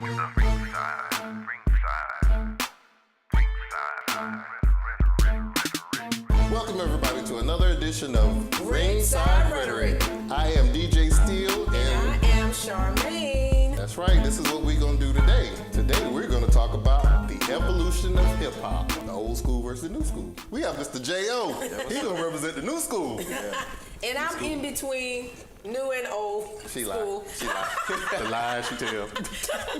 Welcome everybody to another edition of Ringside Rhetoric. I am DJ Steele and I am Charmaine. That's right, this is what we're going to do today. Today we're going to talk about the evolution of hip hop, the old school versus the new school. We have Mr. Jae-O. He's going to represent the new school. And I'm in between new and old school. She lied. The lies she tells.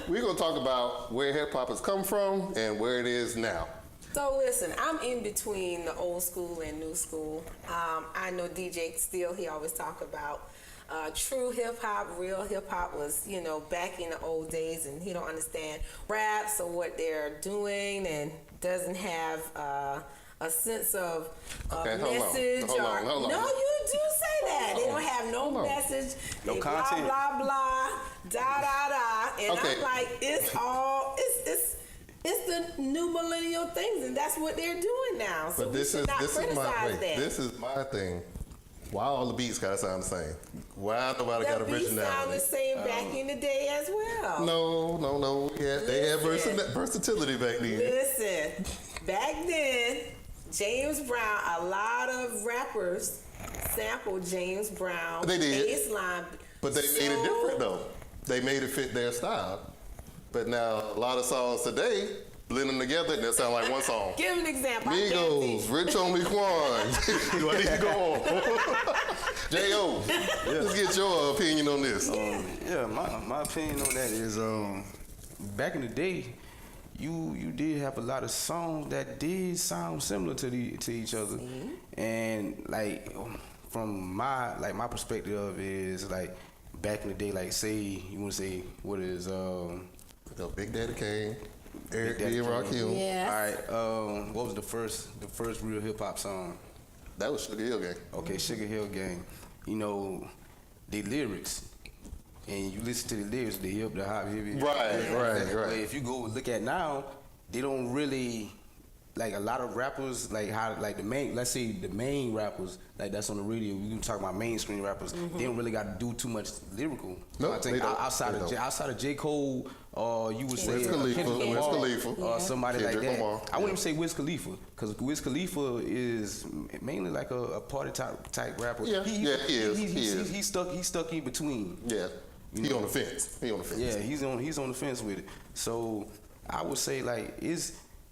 We're going to talk about where hip hop has come from and where it is now. So listen, I'm in between the old school and new school. I know DJ Steele, he always talk about true hip hop, real hip hop was, back in the old days, and he don't understand raps or what they're doing and doesn't have a sense of message. Hold on. No, you do say that. They don't have no message. No they content. Blah, blah, blah, da, da, da. And Okay. I'm like, it's the new millennial things, and that's what they're doing now. So But we should not criticize that. This is my thing. Why all the beats gotta sound the same? Why nobody got The beats sound the originality? same back in the day as well. No. Yeah, they had Listen. versatility back then. Listen, back then, James Brown, a lot of rappers sampled James Brown. They did. Baseline. But they made it different though. They made it fit their style. But now a lot of songs today blend them together and they sound like one song. Give an example. Migos, Rich Homie Quan. Do I need to go on? Jae-O, let's get your opinion on this. My opinion on that is back in the day, you did have a lot of songs that did sound similar to each other, and like from my perspective of it is like back in the day, like say you want to say what is Big Daddy Kane, Eric Big B. Daddy and Kane. Rakim. Yes. All right, what was the first real hip hop song? That was Sugar Hill Gang. Okay, Sugar Hill Gang. The lyrics, and you listen to the lyrics, the hip, the hop, heavy. Right. But if you go look at now, they don't really like a lot of rappers like how like let's say the main rappers like that's on the radio. We can talk about mainstream rappers. They don't really got to do too much lyrical. No, I think they don't. outside of J. Cole, you would say Wiz Khalifa, Kendrick Wiz Lamar, Khalifa. or somebody Kendrick like that. Lamar. I wouldn't even say Wiz Khalifa because Wiz Khalifa is mainly like a party type rapper. Yeah, he is. He's stuck in between. Yeah, he on the fence. Yeah, he's on the fence with it. So I would say like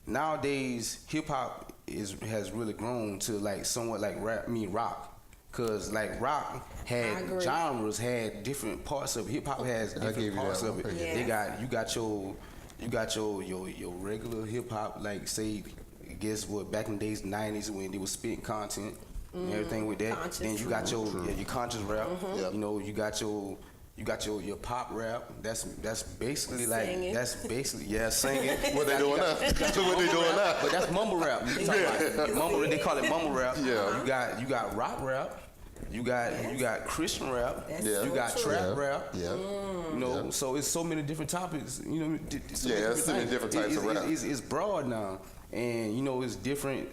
nowadays hip hop has really grown to like somewhat like rock. Cause like rock had genres, had different parts of hip hop has different parts of it. Yeah. They got you got your regular hip hop, like say I guess what back in the days 90s when they was spitting content and everything with that. Conscious. Then you got your conscious rap. Yep. You got your pop rap. That's basically like Singing. Singing. What they doing now? What they doing now? But that's mumble rap. You talk about mumble. They call it mumble rap. Yeah. You got rock rap. You got Christian rap. That's Yeah. You got trap rap. Yeah. So it's so many different topics. So many different types of rap. It's broad now, and it's different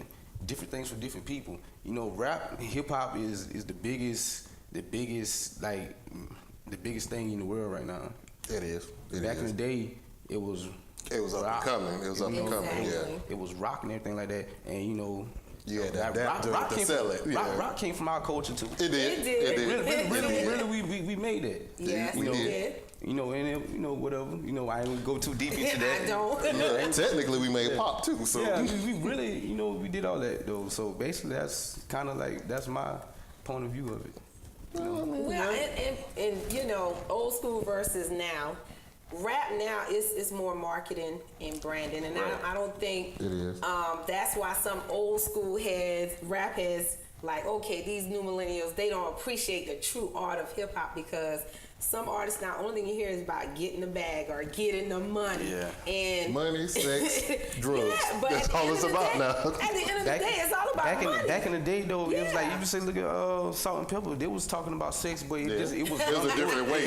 things for different people. Rap, hip hop is the biggest thing in the world right now. It is. Back in the day, it was up and coming. It was up and coming. Yeah. It was rock and everything like that, and You had to adapt to sell it. Rock came from our culture too. It did. Really, we made it. Yes, we did. And whatever. I ain't gonna go too deep into that. I don't. Yeah, technically, we made pop too. So Yeah, we really, we did all that though. So basically, that's kind of like that's my point of view of it. Well, and old school versus now. Rap now is more marketing and branding, and I don't think it is. That's why some old school rap heads, like, okay, these new millennials, they don't appreciate the true art of hip hop because some artists now, only thing you hear is about getting the bag or getting the money. Yeah. And money, sex, drugs. Yeah, but that's all it's about now. At the end of the day, it's all about money. Back in the day, though, it was like Yeah. you say, look at Salt and Pepper. They was talking about sex, but it was It was a different way.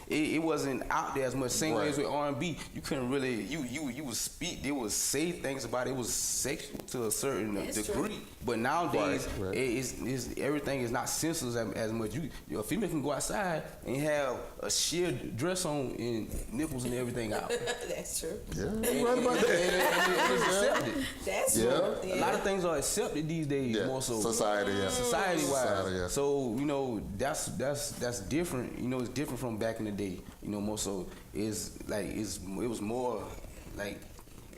It wasn't out there as much. Same way as with Right. R&B, you couldn't really you would speak. They would say things about it. It was sexual to a certain That's degree. true. But nowadays, Right. it's everything is not censored as much. A female can go outside and have have a sheer dress on and nipples and everything out. That's true. Yeah, you right about that. And it's accepted. That's Yeah. true. A lot of things are accepted these days, Yeah. more so Society, yeah. society-wise. Society, yeah. So you know that's different. You know, it's different from back in the day. You know, more so is like it was more like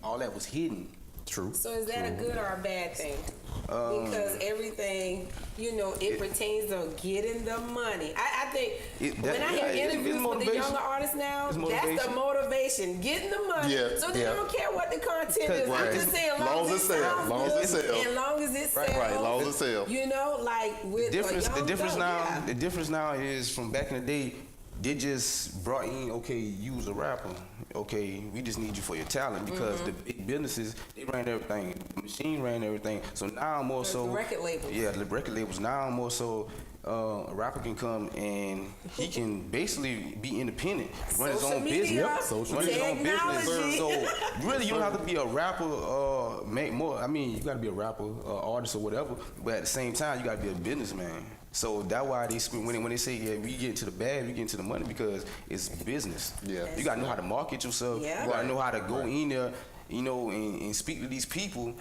all that was hidden. True. So is that a good or a bad thing? Because everything, you know, it pertains to getting the money. I think when I hear interviews with the younger artists now, that's the motivation, getting the money. Yeah, So they don't care what the content is. Right. I'm just saying, Long as it sells, long as it sells. and long as it sells. Right, long as it sells. You know, like with The difference now yeah. is from back in the day. They just brought in, okay, you was a rapper. Okay, we just need you for your talent because the big businesses, they ran everything. The machine ran everything. So now more so. The record labels. Yeah, the record labels. Now more so, a rapper can come and he can basically be independent, run his Social own media, business, Yep, social run his media. own business. Technology. So really, you don't have to be a rapper, make more. I mean, you got to be a rapper, artist, or whatever. But at the same time, you got to be a businessman. So that's why they when they say, yeah, we get into the bag, we get into the money because it's business. Yeah. You got to know how to market yourself. Yeah. You got to know how to go in there, you know, and speak to these people,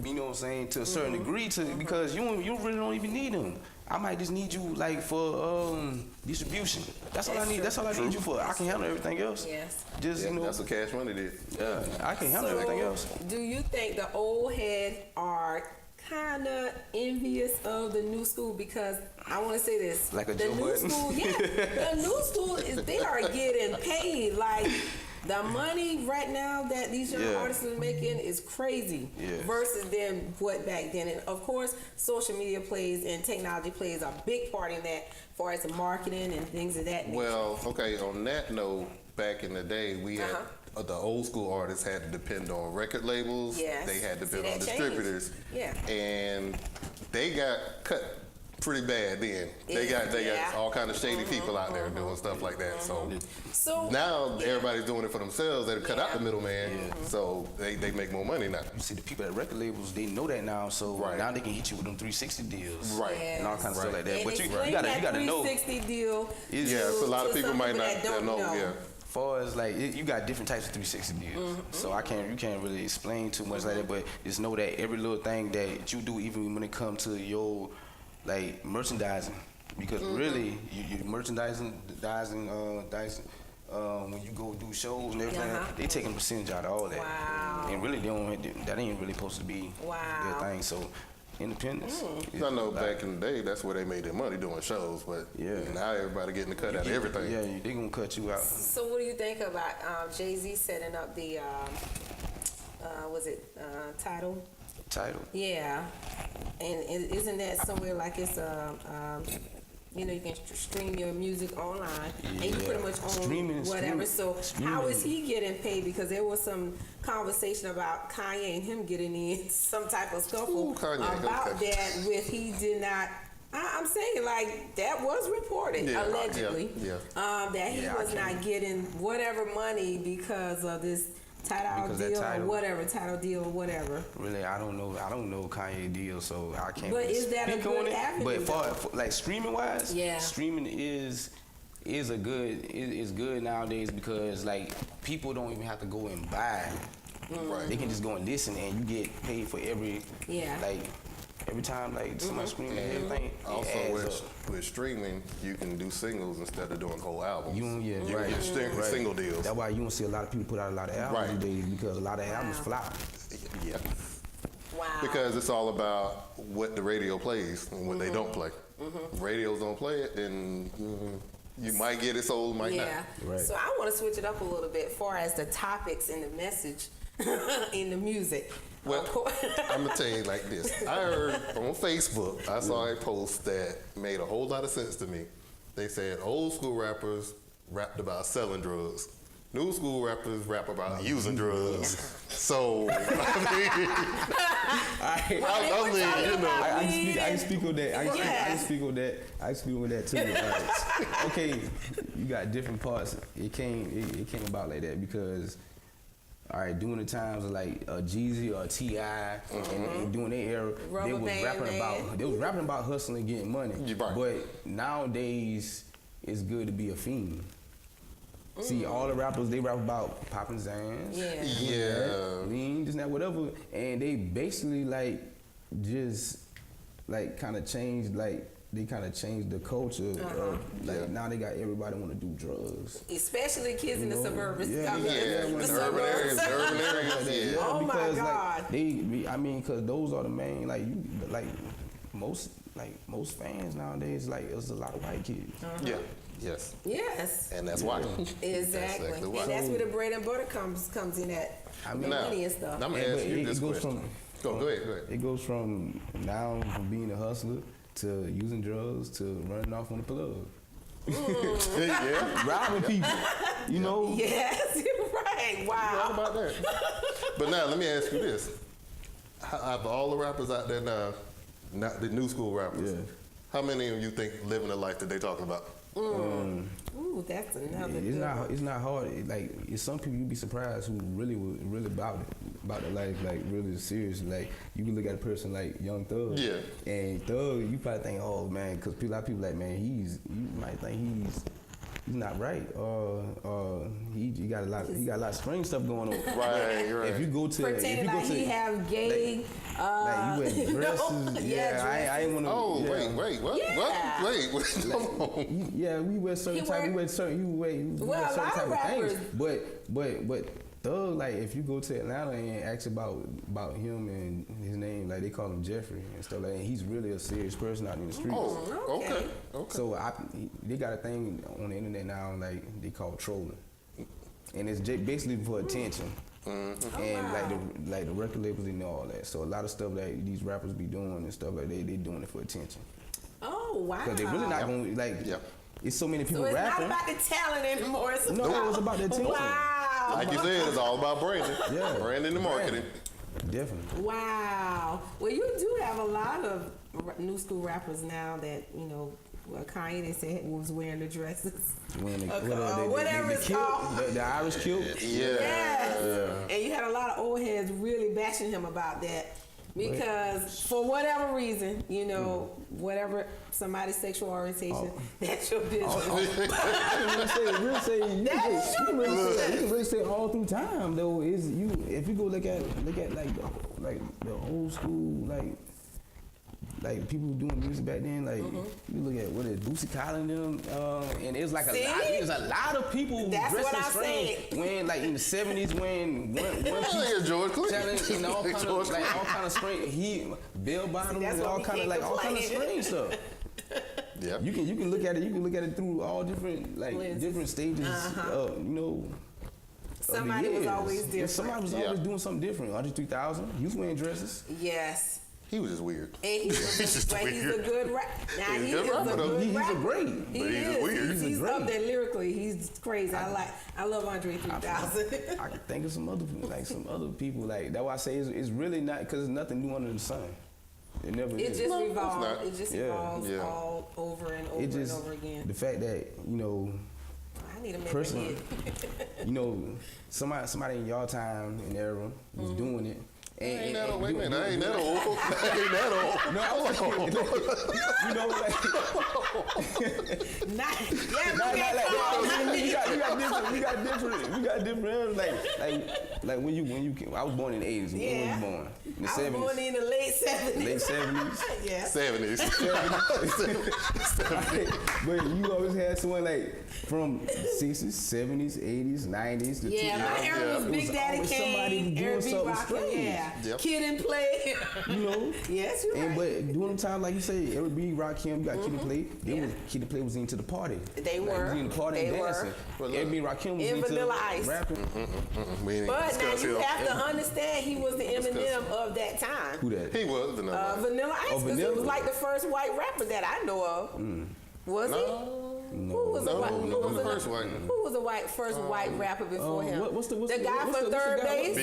you know what I'm saying, to a certain degree because you really don't even need them. I might just need you like for distribution. That's all I need. true. That's all I need you for. I can handle everything else. Yes. Just, Yeah, you know, that's what Cash Money did. yeah, I can handle everything else. Do you think the old heads are kind of envious of the new school? Because I want to say this, Like a the Joe new Budden? school, the new school they are getting paid. Like the money right now that these young Yeah. artists are making is crazy Yes. versus them what back then. And of course, social media plays and technology plays a big part in that, as far as the marketing and things of that nature. Well, okay, on that note, back in the day, we had the old school artists had to depend on record labels. Yes. They had to See, depend on that changed. distributors. Yeah. And they got cut pretty bad then. They Yeah. got all kind of shady people out there doing stuff like that. So Now everybody's doing it for themselves. They cut out the Yeah. middleman, so they make more money now. You see, the people at record labels, they know that now, so Right. now they can hit you with them 360 deals, Right. and all kinds of stuff Right. like that. and But you explain gotta that know. 360 deal. Yeah, so a lot of to people some might that not don't know. know. Yeah. Far as like you got different types of 360 deals, so you can't really explain too much like that. But just know that every little thing that you do, even when it comes to your like merchandising, because really you merchandising, when you go do shows and everything, they taking a percentage out of all that. Wow. And really that ain't really supposed to be their thing. So independence. is I know like- back in the day, that's where they made their money doing shows, but Yeah. now everybody getting the cut out of everything. Yeah, they gonna cut you out. So what do you think about Jay-Z setting up the title? Title. Yeah, and isn't that somewhere like it's you know, you can stream your music online and you pretty much own Streaming. whatever. So how is he getting paid? Because there was some conversation about Kanye and him getting in some type of scuffle Ooh, Kanye, about okay. that with he did not. I'm saying like that was reported Yeah, allegedly yeah. that he Yeah, was not getting whatever money because of this title Because that deal or title. whatever, title deal or whatever. Really, I don't know Kanye deal, so I can't. But really is that a speak good on it. avenue, But though? for like streaming wise, Yeah. streaming is good nowadays because like people don't even have to go and buy. Right. They can just go and listen, and you get paid for every every time like somebody screaming and everything. It Also, adds up. with streaming, you can do singles instead of doing whole albums. You can get single deals. That's why you don't see a lot of people put out a lot of albums Right. these days because a lot of albums flop. Yeah. Wow. Because it's all about what the radio plays and what they don't play. Radios don't play it, then you might get it sold, might yeah. Right. So I want to switch it up a little bit, far as the topics and the message in the music. Well, Of course. I'm gonna tell you like this. I heard on Facebook, I saw a post that made a whole lot of sense to me. They said old school rappers rapped about selling drugs. New school rappers rap about using drugs. So, I I can speak on that. I can speak on that too. Okay, you got different parts. It came about like that because, all right, during the times of like Jeezy or T.I. and during their era, Rubber Band Man. they was rapping about hustling and getting money. You're right. But nowadays, it's good to be a fiend. See, all the rappers, they rap about popping Zans, lean, just that, whatever, and they basically like just like kind of changed the culture. Now they got everybody want to do drugs, especially kids in the suburbs. The urban areas. Oh my because, God. Because those are the main most fans nowadays. Like, there's a lot of white kids. Yes. Yes. And that's why. Exactly. Why. And that's where the bread and butter comes in at. The money and stuff. I'm gonna ask you this question. Go ahead. It goes from being a hustler to using drugs to running off on the plug. Robbing people. You know? Yes, you're right. Wow. How about that? But now let me ask you this. Out of all the rappers out there now, not the new school rappers, how many of you think living the life that they talking about? Ooh, that's another. It's not hard. It's some people you'd be surprised who really about the life, like really serious. Like, you can look at a person like Young Thug. Yeah. And Thug, you probably think, oh man, because a lot of people like, man, you might think he's not right, he got a lot of strange stuff going on. Right. If you go to, pretending like he have gay, like you wear dresses. I ain't want to. Oh wait, what? Yeah. Wait, come on. We wear certain type. We wear certain type of things. But Thug, like, if you go to Atlanta and ask about him and his name, like, they call him Jeffrey and stuff like that, and he's really a serious person out in the streets. Oh, okay. So they got a thing on the internet now, like, they call trolling, and it's basically for attention. And like the record labels and all that. So a lot of stuff that these rappers be doing and stuff like they doing it for attention. Oh wow! Because they really not going It's so many people so it's rapping. not about the talent anymore. It's about the attention. Wow. Like you said, it's all about branding. Branding and marketing. Definitely. Wow. Well, you do have a lot of new school rappers now that, you know, well, Kanye, they said, was wearing the dresses. Whatever it's called. The Irish kilt. Yeah. And you had a lot of old heads really bashing him about that. Because for whatever reason, you know, whatever somebody's sexual orientation, that's your business. You can really say all through time though. If you go look at the old school like people doing music back then, like you look at what is Boosie Collins and it was like a lot of people dressing strange when like in the 70s when one George Clinton and all kind of strange bell bottoms and all kind of strange stuff. Yeah, you can look at it through all different different stages of, you know. Somebody was always different. Somebody was always doing something different. Andre 3000, he was wearing dresses. Yes. He was just weird. And he's a good rapper. Now he's he is a good rapper. He's a great. He is. He's up there lyrically. He's crazy. I love Andre 3000. I can think of some other people like that's why I say it's really not because there's nothing new under the sun. It never is. It just revolves. It just evolves all over and over and over again. The fact that, you know, I need a person, you know, somebody in y'all time and era was doing it. I ain't that old. Wait a minute, I ain't that old. No, I was you know, we got different like when you came, I was born in the 80s. When were you born? In the 70s. I was born in the late 70s. Late 70s? Yeah. 70s. But you always had someone like from 60s, 70s, 80s, 90s. My era was Big Daddy Kane, R&B rockin', Kid and Play. You know? Yes, you're right. But during the time, like you say, R&B, Rakim, you got Kid and Play. Kid and Play was into the party. They were. Was into the party and dancing. R&B, Rakim was into Vanilla Ice. rapping. But now you have to understand he was the Eminem of that time. Who that? He was Vanilla Ice. Vanilla Ice, because he was like the first white rapper that I know of. Was he? No. Who was the first white rapper before him? The guy from Third Base?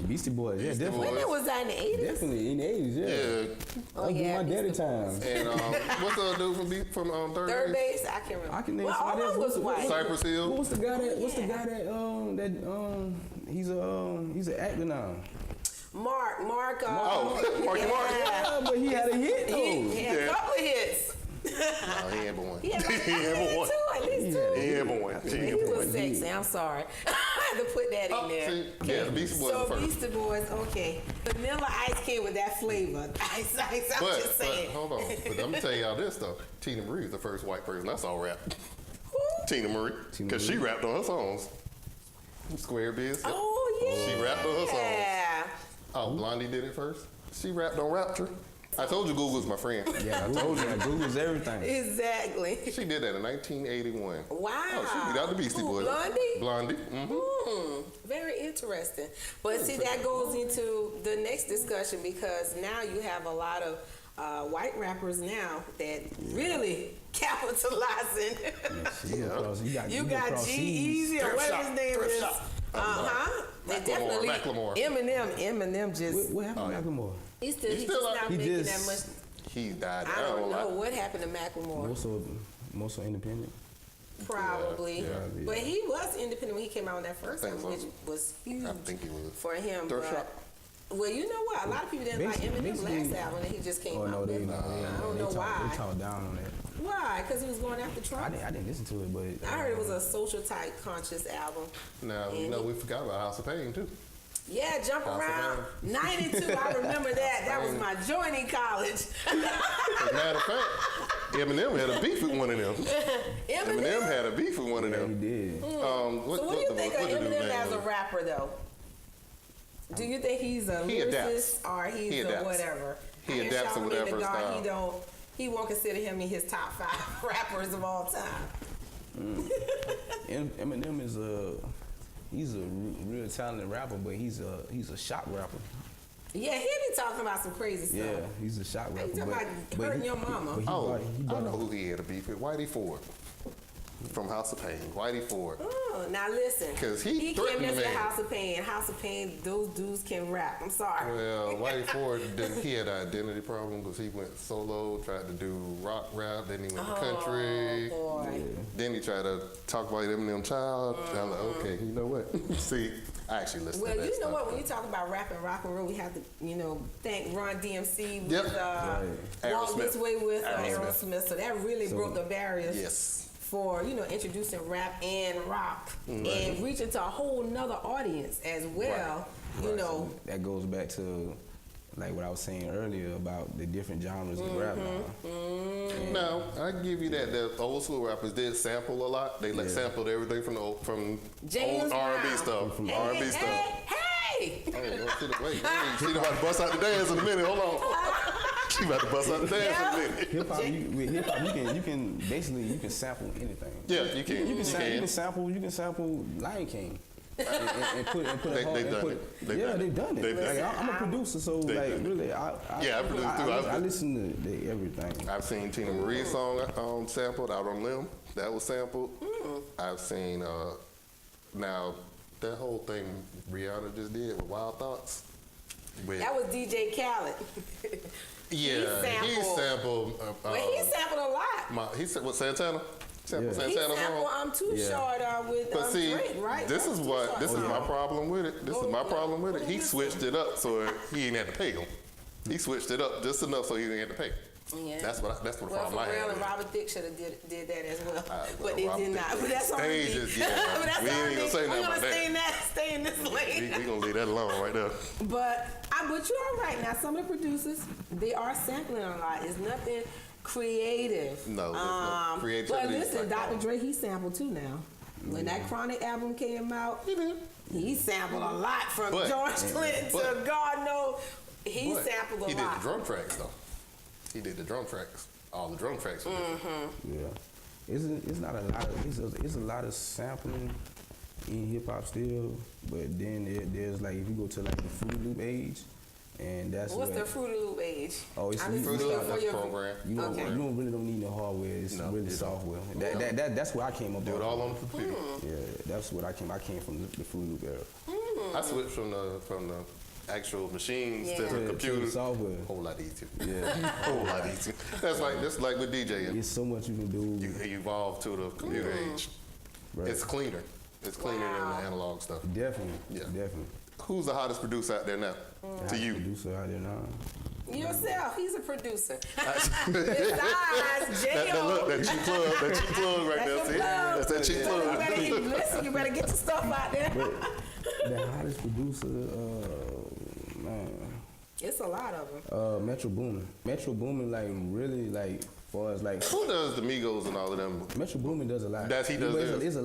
Beastie Boys, yeah, definitely. When it was that in the 80s? Definitely in the 80s, yeah. Oh, yeah. My daddy time. And what's the dude from Third Base? I can't remember. I can name all of them was white. Cypress Hill. What's the guy that he's an actor now. Mark. Marky Mark. Yeah, but he had a hit though. He had a couple of hits. No, he ain't born. He had like He ain't born. two, at least two. He ain't born. He He ain't born. was sexy. I'm sorry. I had to put that in there. See, yeah, the Beastie Boys So first. Beastie Boys, okay. Vanilla Ice came with that flavor. Ice, I'm just saying. Hold on. But I'm gonna tell y'all this though. Tina Marie's the first white person I saw rap. Tina Marie, because she rapped on her songs. Square Biz. Oh yeah. She rapped on her songs. Oh, Blondie did it first. She rapped on Rapture. I told you Google's my friend. Yeah, I told you, Google's everything. Exactly. She did that in 1981. Wow. Oh, she beat out the Beastie Who, Boys. Blondie? Blondie. Mm-hmm. Very interesting. But see, that goes into the next discussion because now you have a lot of white rappers now that really capitalizing. You got G-Eazy or whatever his name is. And definitely Macklemore. Eminem just What happened to Macklemore? he's He's just still not he making just- that much. He died. I don't know like- what happened to Macklemore. More so independent. Probably, Yeah. but he was independent when he came out on that first I think album, so. which was huge I think he was. for him. Thrift but, Shop. well, you know what? A lot of people didn't like Eminem's last Basically- album that he just came Oh out no, with. they I don't know They why. talked down on that. Why? Because he was going after Trump. I didn't listen to it, but I heard it was a social type conscious album. Now, you know, we forgot about House of Pain, too. Yeah, jump House of around. 92, I remember that. That was my joint in college. As a matter of fact, Eminem had a beef with one of them. Eminem had a beef with one of yeah, he them. did. So what do you think of what the dude's Eminem name as a was? rapper, though? Do you think he's a He lyricist adapts. or he's He a adapts. whatever? He I hear adapts to Charlamagne whatever the God, style. He won't consider him in his top 5 rappers of all time. Eminem is he's a real talented rapper, but he's a shock rapper. Yeah, he be talking about some crazy stuff. Yeah, he's a shock He rapper. talking about hurting your mama. But he Oh, brought- he I brought know up- who he had a beef with. Whitey Ford. From House of Pain. Whitey Ford. Oh, now listen. 'Cause he can't threatened mess with me. House of Pain. House of Pain, those dudes can rap. I'm sorry. Well, Whitey Ford, he had an identity problem because he went solo, tried to do rock rap, then he went to country. Boy. Then he tried to talk about Eminem Child. I'm like, okay, you know what? See, I actually listened Well, to that you know stuff. what? When you talk about rap and rock and roll, we have to, thank Run DMC with Yep. Walk Aerosmith. This Way with Aerosmith. Aerosmith. So that really broke the barriers Yes. for, introducing rap and rock and reaching to a whole nother audience as well. Right. That goes back to like what I was saying earlier about the different genres of rap now. Now, I give you that. The old school rappers did sample a lot. They sampled everything from James old R&B Brown. stuff. From Hey, R&B stuff. Hey! Oh, wait. She about to bust out the dance in a minute. Hold on. She about to bust out the dance in a minute. Hip hop, you can basically sample anything. Yeah, you can. You can sample Lion King. And put a They've whole- and done put- it. They've yeah, done it. they've done it. They've done Like, it. I'm a producer, so They've like done it. really, Yeah, I produce too. I listen to everything. I've seen Tina Marie's song sampled, Out on Limb. That was sampled. I've seen, now, that whole thing Rihanna just did with Wild Thoughts. That was DJ Khaled. Yeah, he sampled. Well, he sampled a lot. He said, what, Santana? Sampled Yeah. He Santana sampled song? I'm Too Short with But see, Drake, right? this That's is Too what Short. this is my problem with it. This is my Go- problem with it. go He listen. switched it up so he ain't had to pay him. He switched it up just enough so he didn't have to pay. Yeah. That's what the Well, problem I Pharrell have. and with it. Robert Thicke should have did that as well, Well, but they Robert did not. Thicke But that's on me. stages, yeah. But that's We ain't on gonna me. say We're nothing gonna about stay in this lane. We gonna leave that alone right there. But you are right. Now, some of the producers, they are sampling a lot. It's nothing creative. No, there's no creativity. But listen, Like, Dr. Dre, he sampled too now. When that Chronic album came out, he sampled a lot from But- George Clinton to but- God knows. He But sampled a he lot. did the drum tracks though. He did the drum tracks. All the drum tracks. Yeah, it's not a lot of it's a lot of sampling in hip hop still, but then there's like if you go to like the Fruity Loop age, and that's What's where, the Fruity Loop age? Oh, it's I'm you- just Fruity looking Loop, for that's your program. you don't, Okay. you don't really don't need no hardware. It's No, really you don't. software. That's where I came up. Do it on. all on the computer. Yeah, that's what I came from the Fruity Loop era. I switched from the actual machines to Yeah. the To computers. software. Whole lot easier. Yeah, Whole lot easier. That's like with DJing. it's so much you can do. You evolve to the computer age. Right. It's cleaner. It's cleaner Wow. than the analog stuff. Definitely, Yeah. definitely. Who's the hottest producer out there now? To you? Producer out there now. Yourself, he's a producer. Besides That Jae-O. look, that cheap plug right there. That's See, your plug. that's that cheap You plug. better, listen, you better get your stuff out there. The hottest producer, man, It's a lot of them. Metro Boomin. Metro Boomin, like really, like far as like Who does the Migos and all of them? Metro Boomin does a lot. He does It's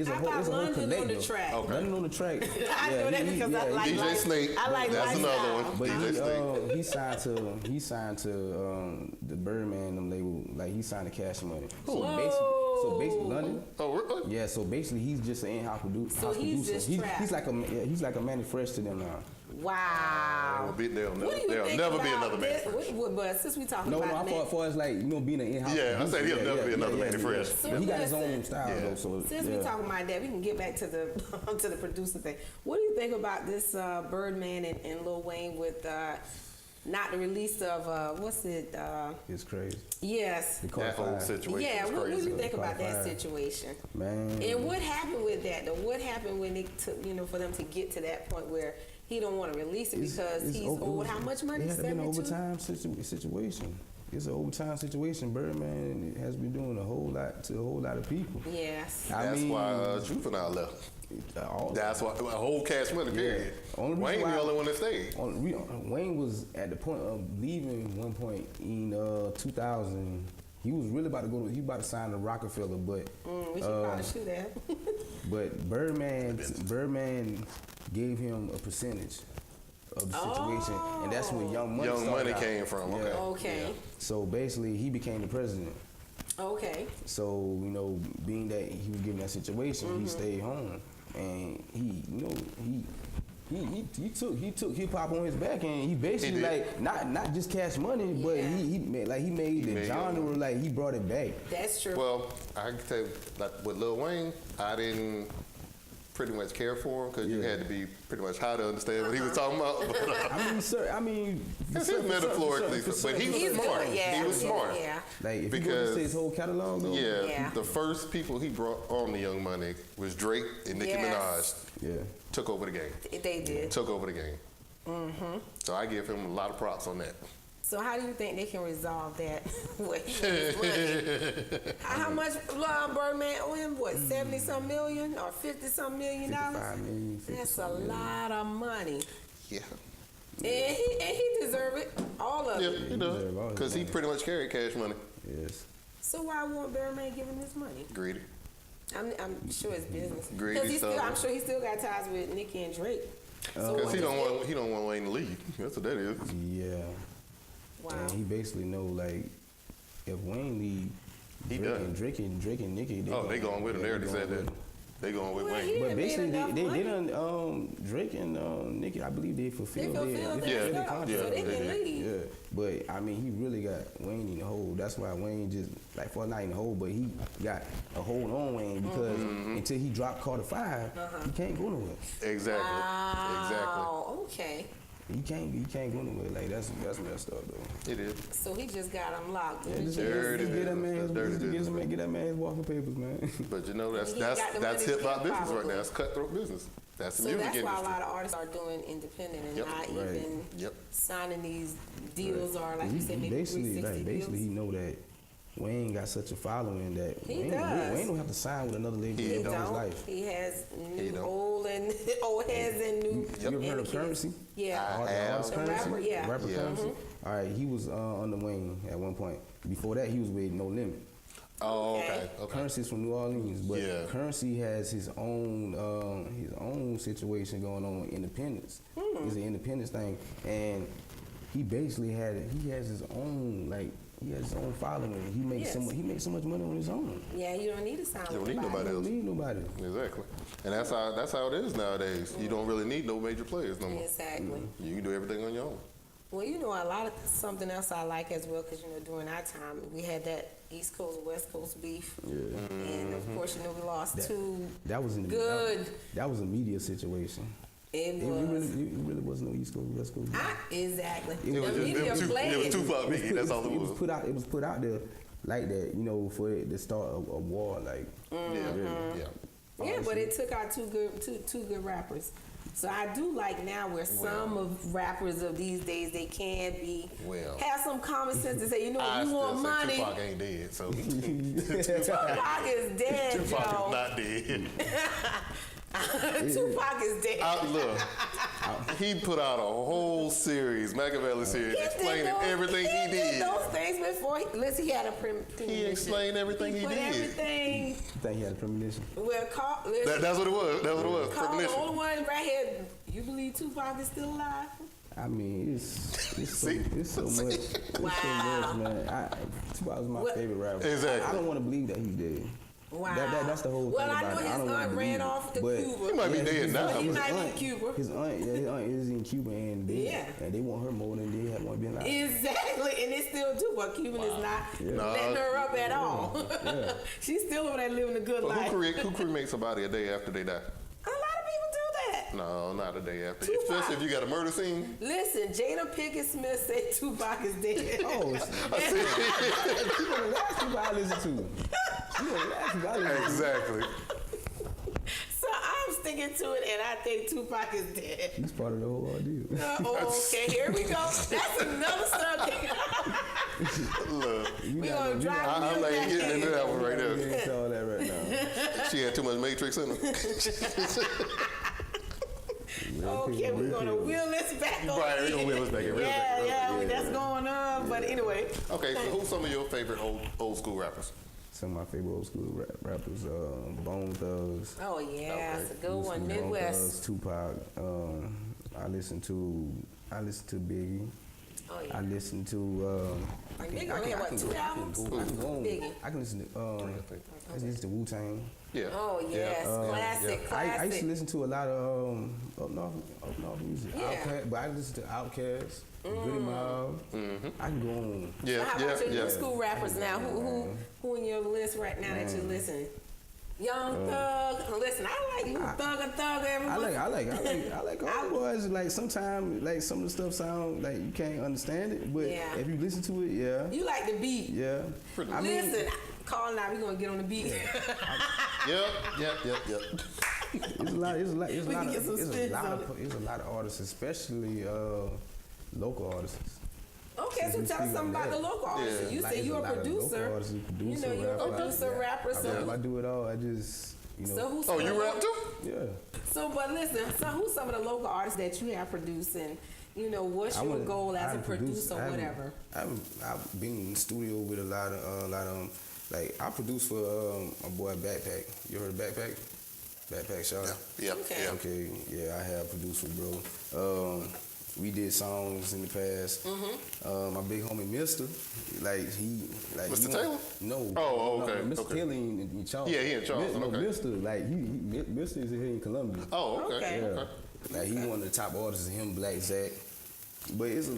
a How whole about London on the collective. track? Okay. London on the track. I know that because I like DJ life- Snake, I like that's lifestyle. another one. But DJ Snake. he signed to the Birdman them label, like he signed to Cash Money. Whoa. So basically London. Oh, really? Yeah, so basically he's just an in-house So he's producer. just trap. He's like a Manny Fresh to them now. Wow. There'll What do you never think be about another man. this? But since we talking No, about I far as like being an in-house. Yeah, I producer, said he'll never be another Manny Fresh. So But he got his listen, own style Yeah. though. So Since we talking about that, we can get back to the to the producer thing. What do you think about this Birdman and Lil Wayne with not the release of what's it? It's crazy. Yes. The That whole Carter situation Yeah. is What do crazy. you think about that Carter. situation? Man. And what happened with that? Though, what happened when it took for them to get to that point where he don't want to release it because he's owed how much money? It had to be an 72? overtime situation. It's an overtime situation. Birdman has been doing a whole lot of people. Yes. That's why Juvenile left. All That's why a whole Cash Money period. Only reason Wayne why- the only one that stayed. Wayne was at the point of leaving one point in 2000. He was really about to go. He about to sign to Rockefeller, but We should probably shoot that. but Birdman gave him a percentage of the situation, and that's where Young Money Young started Money out. came from. Yeah. Okay. Okay. Yeah. So basically, he became the president. Okay. So being that he was given that situation, he stayed home, and he took hip hop on his back, and he basically He did. like not just Cash Money, but Yeah. he made the made genre, like he brought it back. That's true. Well, I can tell you, like with Lil Wayne, I didn't pretty much care for him because you Yeah. had to be pretty much high to understand what he was talking about. I mean, Because he was metaphorically, but he He's was smart. good, yeah. He was smart. Yeah. like if you go because- into his whole catalog, though, Yeah, Yeah. the first people he brought on the Young Money was Drake and Nicki Yes. Minaj. yeah. Took over the game. They did. Took over the game. Mm-hmm. So I give him a lot of props on that. So how do you think they can resolve that with his money? How much Birdman owe him? What, 70-some million or 50-some million dollars? 55 million, 50 That's a lot of money. Yeah. And he deserve it, all of Yeah, it. he does. Because he pretty much carried Cash Money. Yes. So why won't Birdman give him his money? Greedy. I'm sure it's business. Greedy Because stuff. I'm sure he still got ties with Nicki and Drake. So Because what he does don't want Wayne to leave. That's what that is. Yeah. Wow. And he basically know like if Wayne leave, He Drake done. and Nicki, They going with him. They already said that. They going with Well, Wayne. he- But made basically, enough they money. done Drake and Nicki. I believe they They fulfilled fulfilled Yeah, their their stuff, contract. so they they can did. leave. Yeah, but I mean, he really got Wayne in the hole. That's why Wayne just like for not in the hole, but he got a hold on Wayne because until he dropped Carter 5, he can't go nowhere. Exactly. Exactly. Wow. Okay. He can't go nowhere. Like that's messed up though. It is. So he just got him locked. Yeah, just Dirty get that man, business. Dirty business. get that man his walking papers, man. But you know, that's He ain't got the that's money hip hop yet, business right probably. now. That's cutthroat business. That's the So music that's industry. why a lot of artists are doing independent and Yep. not Right. even Yep. signing these deals or like you said, He maybe basically, 360 basically, he deals. know that Wayne got such a following that He Wayne does. don't have to sign with another label He in his Don't. life. He has He new, don't. old, and old heads and new. You ever heard and of kids. Currency? Yeah. I have. Artist The Currency? rapper, yeah. Rapper Yeah. Currency? All right, he was under Wayne at one point. Before that, he was with No Limit. Oh, Okay. okay. Okay. Currency's from New Orleans, but Yeah. Currency has his own situation going on with independence. It's an independence thing, and he basically has his own following. He makes Yes. he makes so much money on his own. Yeah, you don't need to sign You with don't need nobody I else. don't need nobody. Exactly. And that's how it is nowadays. You don't really need no major players no more. Exactly. You can do everything on your own. Well, something else I like as well, because during our time we had that East Coast West Coast beef, and of course we lost two. That was in the Good. That was a media situation. It It was really wasn't no East Coast West Coast. exactly. It The was just media played it was it. too far big. That's all it was. It was put out there like that, for it to start a war. Like Yeah. Yeah. Yeah, but it took out two good rappers. So I do like now where some of rappers of these days, they can be, have some common sense to say, you know, I you want still say money. Tupac ain't dead, so Tupac is dead, Tupac y'all. is not dead. Tupac is dead. Look, he put out a whole series, Machiavelli series, explaining everything he did. Those things before. Listen, he had a premonition. He explained everything he put did. Everything. You think he had a premonition? Well, That's what it was. That's what it was. Carl, the Premonition. only one right here. You believe Tupac is still alive? I mean, it's so See? much. It's so much, man. Tupac was my favorite rapper. Exactly. I don't want to believe that he's dead. Wow. That's the whole thing well, about I know it. his aunt ran off to Cuba. He might be dead now. He might be in Cuba. His aunt is in Cuba and they want her more than they want to be alive. Exactly, and they still do, but Cuban is not letting her up at all. Yeah. She's still over there living a good life. Who cremates somebody a day after they die? A lot of people do that. No, not a day after. Tupac. Especially if you got a murder scene. Listen, Jada Pinkett Smith said Tupac is dead. Oh, she the last people I listen to. She the last people I listen to. Exactly. So I'm sticking to it, and I think Tupac is dead. She's part of the whole ordeal. Okay, here we go. That's another subject. Look, We're going to drive I'm not even getting into that one right We there. ain't all that right now. She had too much Matrix in her. Okay, we're going to wheel this back on. Right, we're going to wheel this back in. Yeah, that's going on. But anyway. Okay, so who's some of your favorite old school rappers? Some of my favorite old school rappers, Bone Thugs. Oh, yeah, that's a good one. Bone Midwest. Thugs, Tupac. I listen to Biggie. Oh, yeah. I listen to. Biggie only had, what, 2 albums? Biggie. I can listen to. I listen to Wu-Tang. Yeah. Oh, yes. Classic. I used to listen to a lot of up north music. Yeah. Outkast, but I listen to Outkast, Goody Mob. I can go on. Yeah, So how about your new school rappers now? Who in your list right now that you're listening? Young Thug. Listen, I like you, Thug and Thug. Everyone. I like all the boys. Like sometimes, like some of the stuff sound like you can't understand it, but if you listen to it, yeah. You like the beat. Yeah. Listen, Carl and I, we're gonna get on the beat. Yep. It's a lot of artists, especially local artists. Okay, so tell us something about the local artists. Yeah. You say you're a producer. You know, you're a producer, rapper. So I do it all. I just, So who's you rap too? Yeah. So, but listen, so who's some of the local artists that you have produced, and you know, what's your goal as a producer, whatever? I've been in the studio with a lot of them. Like I produced for my boy Backpack. You heard of Backpack? Backpack Shaw. Yeah. Okay. Okay. Yeah, I have produced for bro. We did songs in the past. My big homie Mister, Mr. Taylor? No. Oh, okay. No, Mr. Okay. Taylor in Charleston. Yeah, he in Charleston. Okay. Mister, Mister is here in Columbia. Oh, okay. Okay. Yeah. Okay. Like he one of the top artists. Him, Black Zach. But it's a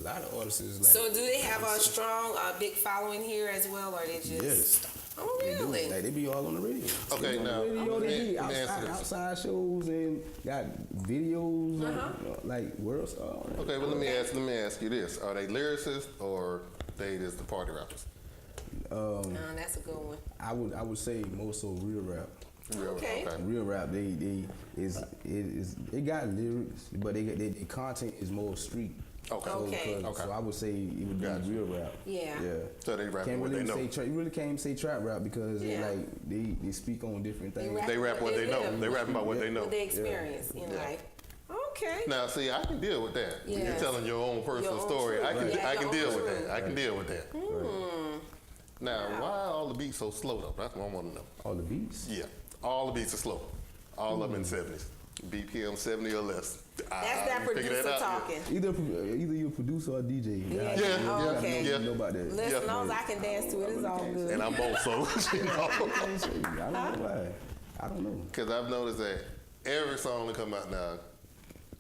lot of artists. Like, So, do they have a strong, big following here as well, or they just? Yes. Oh, really? Like they be all on the radio. Okay, now, They be let me answer this. outside shows and got videos like World Star. Okay, well, let me ask you this: are they lyricists or they just the party rappers? That's a good one. I would say more so real rap. Okay. Real rap, they got lyrics, but their content is more street. Okay. So I would say it would be real rap. Yeah. So they rap Can't what really they know. you really can't even say trap rap because they speak on different things. They rap what they know. live. They rap about what they know. What they experience in life. Okay. Now, see, I can deal with that. When you're Yes. telling your own personal Your own story, truth. I can Right. I can Your deal own with truth. that. I can deal with that. Now, why are all the beats so slow though? That's what I want to know. All the beats. Yeah, all the beats are slow. All of them in 70s. BPM 70 or less. That's that you figure producer that out? talking. Either you're a producer or a DJ. Okay. You know about that. Listen, as long as I can dance to it, it's all good. And I'm both, so you know. I don't know why. I don't know. Because I've noticed that every song that come out now,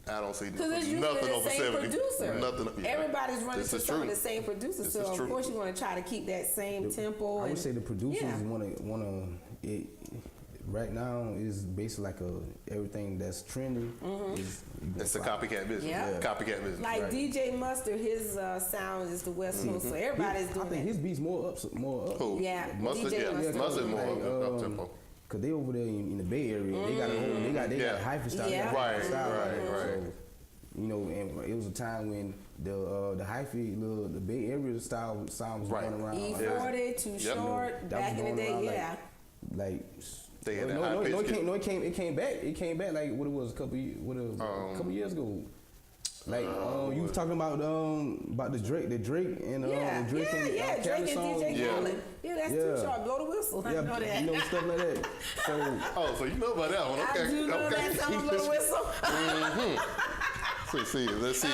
I don't see Because it's usually nothing the over same 70. producer. Nothing. Everybody's running This to is some of true. the same producer, This so is of true. course you're going to try to keep that same tempo. I would and- say the producers Yeah. wanna it right now is basically like everything that's trending. It's a copycat business. Yeah. Copycat business. Like Right. DJ Mustard, his sound is the West Coast, so everybody's I doing think that. his beats more up. Who? Yeah, Mustard, DJ yeah. Mustard. Mustard more Like, up tempo. cause they over there in the Bay Area. They got a whole, they got a hyphen style. Yeah. They got a Right, style. right. So, you know, and it was a time when the hyphy, the Bay Area style sound was going around. E40, Too Short, back in the day, yeah. Like They had no, that high it pitch. came, no, it came back. It came back like what it was a couple years ago. Like you was talking about the Drake and Drake and DJ Khaled. Yeah, that's Too Short. Blow the whistle. I know that. You know, stuff like that. So you know about that one? Okay, I do know that song, Blow the Whistle. Let's see.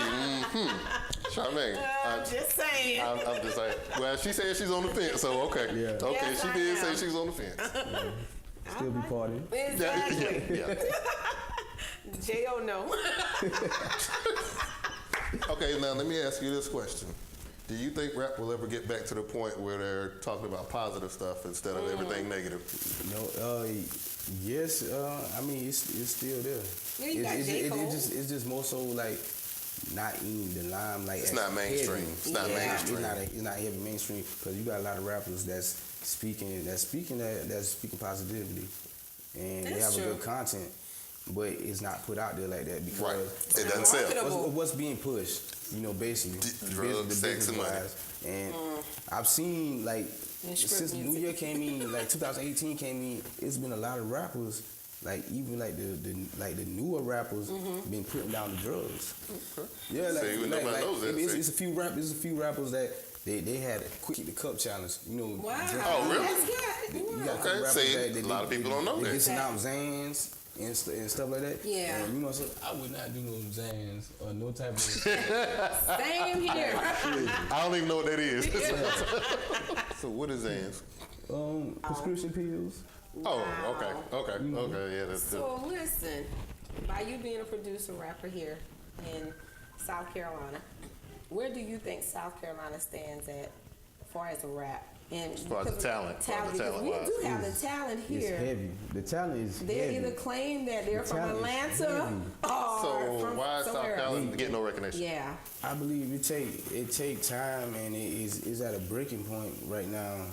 Charmaine. I'm just saying. I'm just saying. Well, she said she's on the fence, so okay. Yeah. Okay, Yes, she I did am. say she's on the fence. Still be partying. Exactly. Yeah. Jae-O, no. Okay, now let me ask you this question. Do you think rap will ever get back to the point where they're talking about positive stuff instead of everything negative? Yes. I mean, it's still there. Yeah, you got J. Cole. It's just more so like not in the limelight. It's not mainstream. Heavy. It's not mainstream. It's not heavy mainstream because you got a lot of rappers that's speaking positivity, and they have That's a true. good content, but it's not put out there like that because Right. It doesn't sell. Marketable. what's being pushed, you know, basically Drugs, sex, and money. business-wise. And I've seen like And script since New music. Year came in, like 2018 came in, it's been a lot of rappers, like even like the newer rappers been putting down the drugs. Okay. Yeah, like, So even nobody knows that, it's a few rappers that they had a quick the cup challenge, you know. Wow. drink- Oh, really? That's good. You got Okay, rappers see, that a lot of people don't know they that. dissing out Zans and stuff like that. Yeah. And you know, so I would not do no Zans or no type of. Same here. I don't even know what that is. So what is Zans? Prescription pills. Oh, Wow. okay. Yeah, that's So listen, by you being a producer rapper here in South Carolina, where do you think South Carolina stands at as far as rap? And as far as the talent, because we talent-wise. do have the talent It's here. heavy. The talent is They heavy. either claim that they're The from talent is Atlanta heavy. or So from why is South somewhere else. Carolina getting no recognition? Yeah. I believe it take time, and it is at a breaking point right now.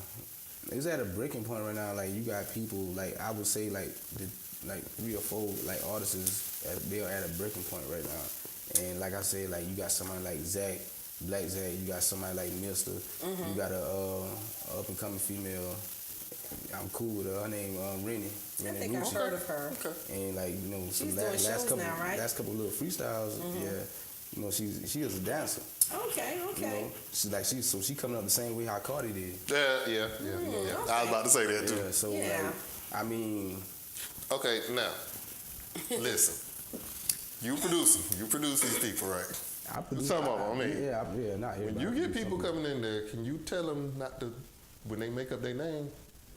It's at a breaking point right now. Like you got people like I would say like 3 or 4 like artists they're at a breaking point right now. And like I said, like you got somebody like Zach, Black Zach. You got somebody like Mister. You got a up and coming female. I'm cool with her. Her name Rennie. I think I've heard of her. And like you know, some She's doing shows now, right? last couple little freestyles. Yeah, you know she is a dancer. Okay. You know, she coming up the same way how Cardi did. Yeah. I was about to say that too. Yeah, so Yeah. like, I mean, Okay, now, listen. You produce these people, right? I produce Some of them, I mean. yeah, not When everybody. you I get produce people some coming in there, can you tell them not to, when they make up their name,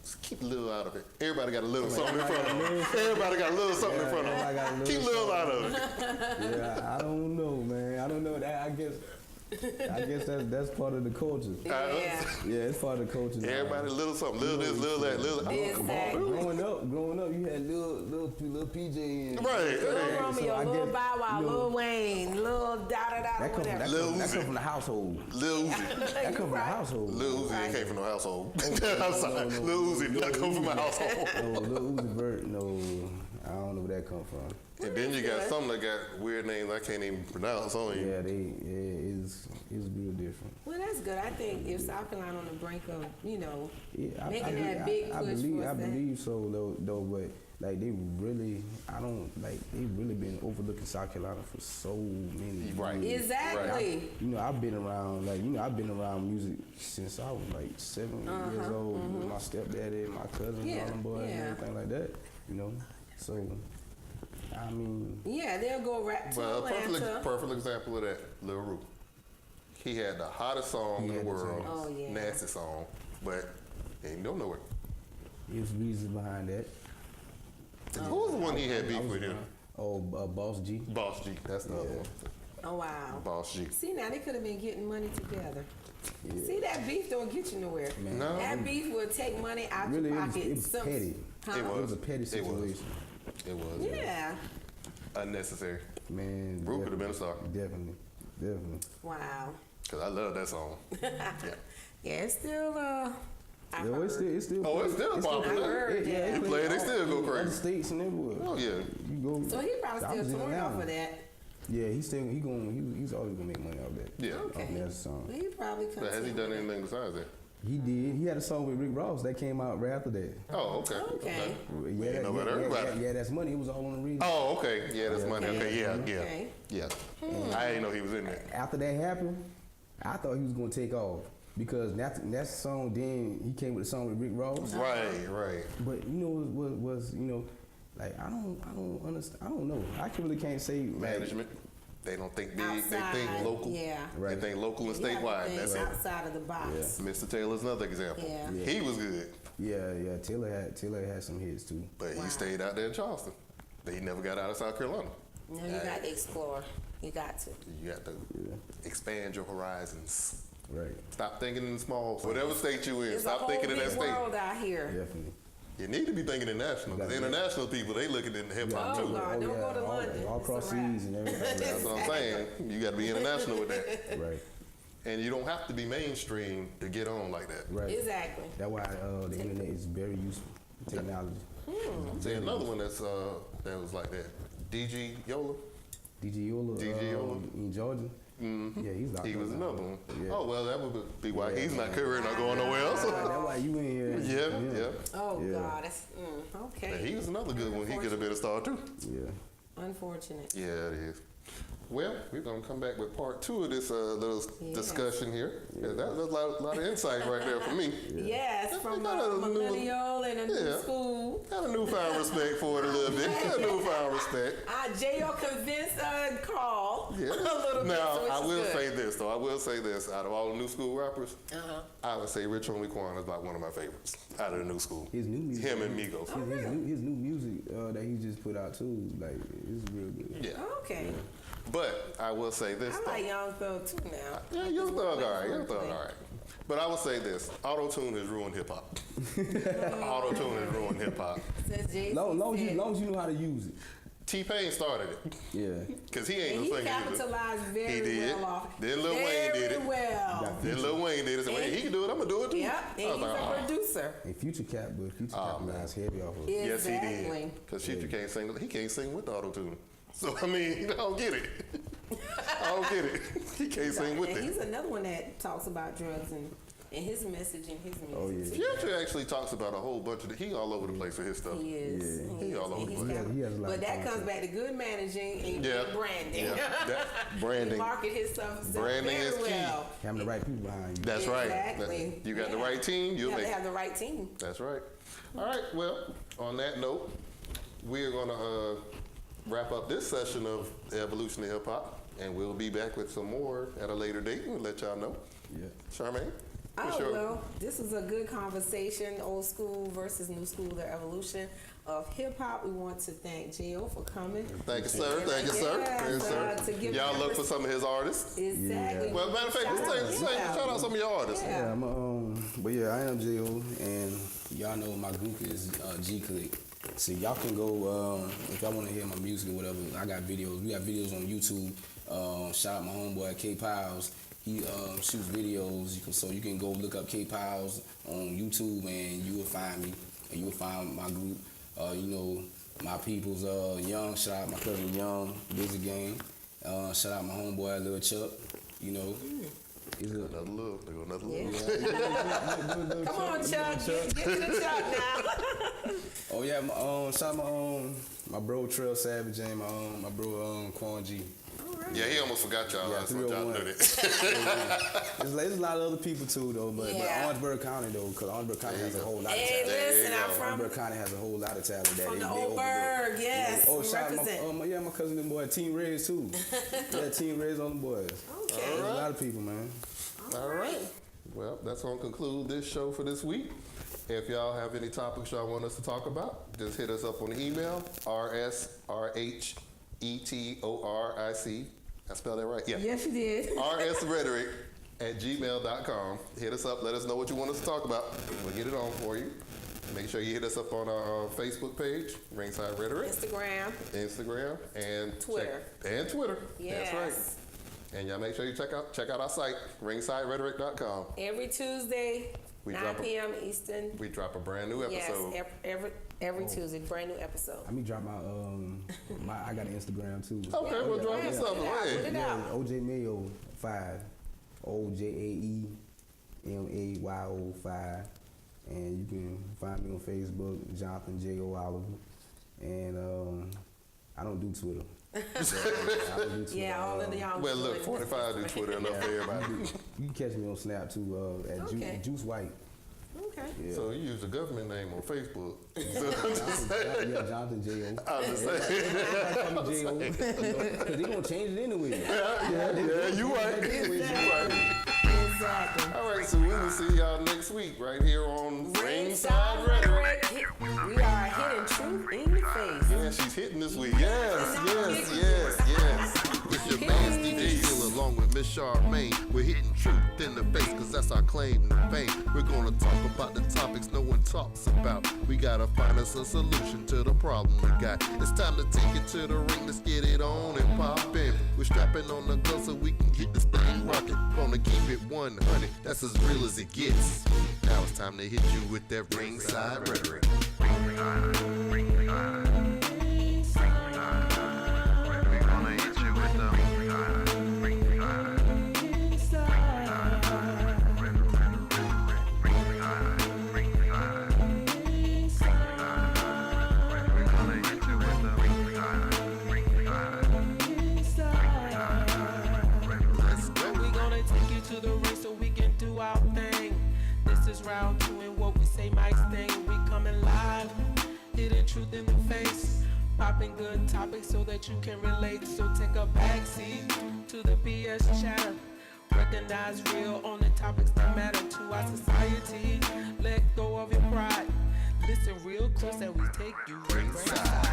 just keep a little out of it. Everybody got a little something in front of them. Everybody got a little something in front of everybody got a them. little Keep a little out of it. Yeah, I don't know, man. I don't know that. I guess that's part of the culture. Yeah. Yeah, it's part of the culture. now. Everybody a little something, little this, little that, little. Oh, come on, Exactly. dude. Growing up, you had little PJ and Right. Little Hey. Romeo, I Little guess, Bow Wow, you know, Lil Wayne, Lil that come whatever. Lil that Uzi. come from the household. Lil Uzi. That come from the household. Lil Uzi ain't came from no household. I'm sorry. no. Lil Uzi did not come from my household. No, Lil Uzi Vert, no, I don't know where that come from. And then you got some that got weird names I can't even pronounce. Yeah, it's real different. Well, that's good. I think if South Carolina on the brink of, Yeah, making that big push believe, for I us to- believe so though, but like they really been overlooking South Carolina for so many Right. years. Exactly. I've been around music since I was like 7 years old with my stepdaddy and my cousins and all them boys and everything like that. So I mean, Yeah, they'll go rap to Well, a Atlanta. perfect example of that, Lil Ru. He had the hottest song in the world, Oh, yeah. nasty song, but he ain't go nowhere. there's reasons behind that. Who was the one he had beef with him? Boss G. Boss G, that's the other one. Oh, wow. Boss G. See, now they could have been getting money together. See, that beef don't get you nowhere. Man. No. That beef will take money out Really, your it was, pocket. it was Some- petty. Huh? It It was a petty It was. situation. It was. Yeah. Unnecessary. Man, Ru could have been a star. Definitely. Wow. Because I love that song. Yeah. Yeah, it's still I've Yo, heard. it's still. Oh, it's still popular. I heard, yeah. You play it, they still go Other crazy. states and everywhere. Oh yeah. You go. So he probably I was still in touring off Atlanta. of that. Yeah, he's always gonna make money off that. Yeah. Okay. Off that song. Well, he probably But has he done anything besides that? He did. He had a song with Rick Ross that came out right after that. Oh, okay. Okay. Yeah, know about everybody. Yeah, that's money. It was all on the radio. Oh, okay. Yeah, that's money. Okay. Okay, yeah, Okay. yeah. I didn't know he was in there. After that happened, I thought he was gonna take off because that song. Then he came with a song with Rick Ross. Right. But you know what was like I don't understand. I don't know. I really can't say like, Management. They don't think big. Outside, They think local. yeah. Right. They think local and You have to statewide. think That's it. outside of the box. Mr. Taylor's another example. Yeah. He was good, Yeah. Taylor had some hits too. but Wow. he stayed out there in Charleston. He never got out of South Carolina. No, you got to explore. You got to. You got to expand your horizons. Right. Stop thinking in small. Whatever state you in, There's a stop whole thinking in that big state. world out here. Definitely. You need to be thinking international. Because international people, they looking in hip hop Oh, too. God. Don't go to London. All It's a across wrap. seas and everything. That's what I'm saying. You got to be international with that. Right. And you don't have to be mainstream to get on like that. Right. Exactly. That's why the internet is very useful. Technology. See, another one that was like that. DG Yola. DJ Yola. DJ Yola. In Georgia. Yeah, he's locked He up was now. another one. Yeah. Oh, well, that would be why he's not career, not going nowhere else. That's why you in here. Yeah. Oh, Yeah. God. That's, okay. And he was another good one. He could have been a star too. Yeah. Unfortunate. Yeah, it is. Well, we're going to come back with part 2 of this little discussion here. Yeah, that was a lot of insight right there for me. Yes, from got a a new- millennial and a new school. Got a newfound respect for it a little bit. Got a newfound respect. Jae-O convinced Carl Yeah. a little bit. Now, so I it's will good. say this, though. I will say this. Out of all the new school rappers, Uh-huh. I would say Rich Homie Quan is about one of my favorites out of the new school. His new music. Him and Migos. His new music that he just put out too, like it's real good. Yeah. Okay. But I will say this, I though. like Young Thug too now. Yeah, Young Thug, all right. Young Thug, all right. But I will say this: auto-tune has ruined hip hop. Auto-tune has ruined hip hop. Says Jay-Z Long as said- you know how to use it. T-Pain started it Yeah. because he ain't And no he singer either. capitalized very He did. well off. Then Lil Wayne did it. Very well. Then Lil Wayne did it. So, he can do it. I'm gonna do it too. Yep. I And was he's like, a producer. And Future capitalized heavy off of it. Yes, he Exactly. did. Because Future can't sing. He can't sing with the auto-tune. So I mean, I don't get it. I don't get it. He can't sing with And he's it. another one that talks about drugs and his message and his music. Oh, yeah. Future actually talks about a whole bunch of. He all over the place with his stuff. He is. Yeah. He all over the He's place. He has a lot But of that comes content. back to good managing and Yeah. good branding. Yeah. That, He branding. market his stuff Branding very is key. well. Having the right people behind you. That's right. Exactly. You got the Yeah. right team. You You'll have make to it. have the right team. That's right. All right. Well, on that note, we're gonna wrap up this session of the Evolution of Hip Hop, and we'll be back with some more at a later date. We'll let y'all know. Yeah. Charmaine. what's Oh, your- well, this was a good conversation, old school versus new school, the evolution of hip hop. We want to thank Jae-O for coming. Thank you, sir. Thank you, sir. Yes, Thank you, sir. to give Y'all them look for some of his artists. Exactly. Well, matter of fact, let's shout out some of your artists. Yeah. Yeah, but yeah, I am Jae-O, and y'all know my group is G Click. So y'all can go if y'all want to hear my music or whatever. I got videos. We got videos on YouTube. Shout out my homeboy K Piles. He shoots videos. So you can go look up K Piles on YouTube, and you will find me, and you will find my group. You know, my people's Young. Shout out my cousin Young, Busy Gang. Shout out my homeboy Lil Chuck. You know. He's a, Another little. They go another little. Yeah. Come on, Chuck. Get to the Chuck now. Oh yeah, shout out my bro Trail Savage and my bro Quan G. Yeah, he almost forgot y'all. Yeah, I just want y'all to know 301. that. There's a lot of other people too though, but Yeah. Orangeburg County though, because Orangeburg County has a whole lot of Hey, talent. listen, There you I'm go. from Orangeburg County has a whole lot of talent that the they old overlook. Berg. Yes. Oh, shout out represent. my cousin and boy Team Reds too. Yeah, Team Reds on the boys. Okay. There's a lot of people, man. All right. Well, that's going to conclude this show for this week. If y'all have any topics y'all want us to talk about, just hit us up on the email, rsrhetoric. I spelled that right? Yeah. Yes, you did. rsrhetoric@gmail.com. Hit us up. Let us know what you want us to talk about. We'll get it on for you. Make sure you hit us up on our Facebook page, Ringside Rhetoric, Instagram. and Twitter. Twitter. Yes. That's right. And y'all make sure you check out our site, ringsiderhetoric.com. Every Tuesday, 9 p.m. Eastern. We drop a brand new episode. Yes, every Tuesday, brand new episode. Let me drop my I got an Instagram too. Okay, well, drop Yeah. yourself Put away. it out. OJ Mayo 5, OJAEMAYO 5, and you can find me on Facebook, Jonathan Jae-O Oliver, and I don't do Twitter. I don't do Twitter. Yeah, all of the y'all. Well, look, 45 do Twitter enough for everybody. You can catch me on Snap too at Okay. Juice White. Okay. Yeah. So you use the government name on Facebook. Yeah, Jonathan J.O. I'm just saying. Call me J.O. Because they going to change it anyway. Yeah, you right. Exactly. All right, so we will see y'all next week right here on Ringside Rhetoric. We are hitting truth in the face. Yeah, she's hitting this week. Yes. It's your man DJ Hill along with Miss Charmaine. We're hitting truth in the face, cause that's our claim to fame. We're gonna talk about the topics no one talks about. We gotta find us a solution to the problem we got. It's time to take it to the ring, let's get it on and pop in. We're strapping on the gloves so we can get this thing rocking. Gonna keep it 100, that's as real as it gets. Now it's time to hit you with that ringside rhetoric. Round 2 and what we say Mike's thing. We coming live, hitting truth in the face, popping good topics so that you can relate. So take a backseat to the BS chatter. Recognize real on the topics that matter to our society. Let go of your pride. Listen real close and we take you ringside.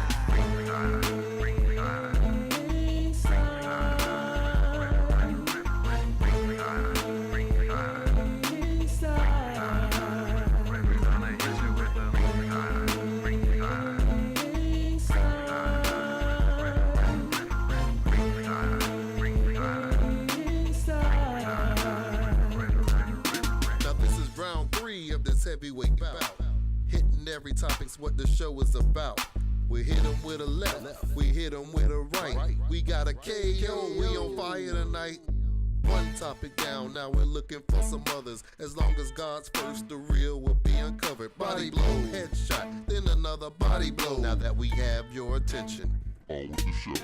Heavyweight bout, hitting every topic's what the show is about. We hit them with a left, we hit them with a right. We got a KO, we on fire tonight. One topic down, now we're looking for some others. As long as God's first, the real will be uncovered. Body blow, headshot, then another body blow. Now that we have your attention, on with the show.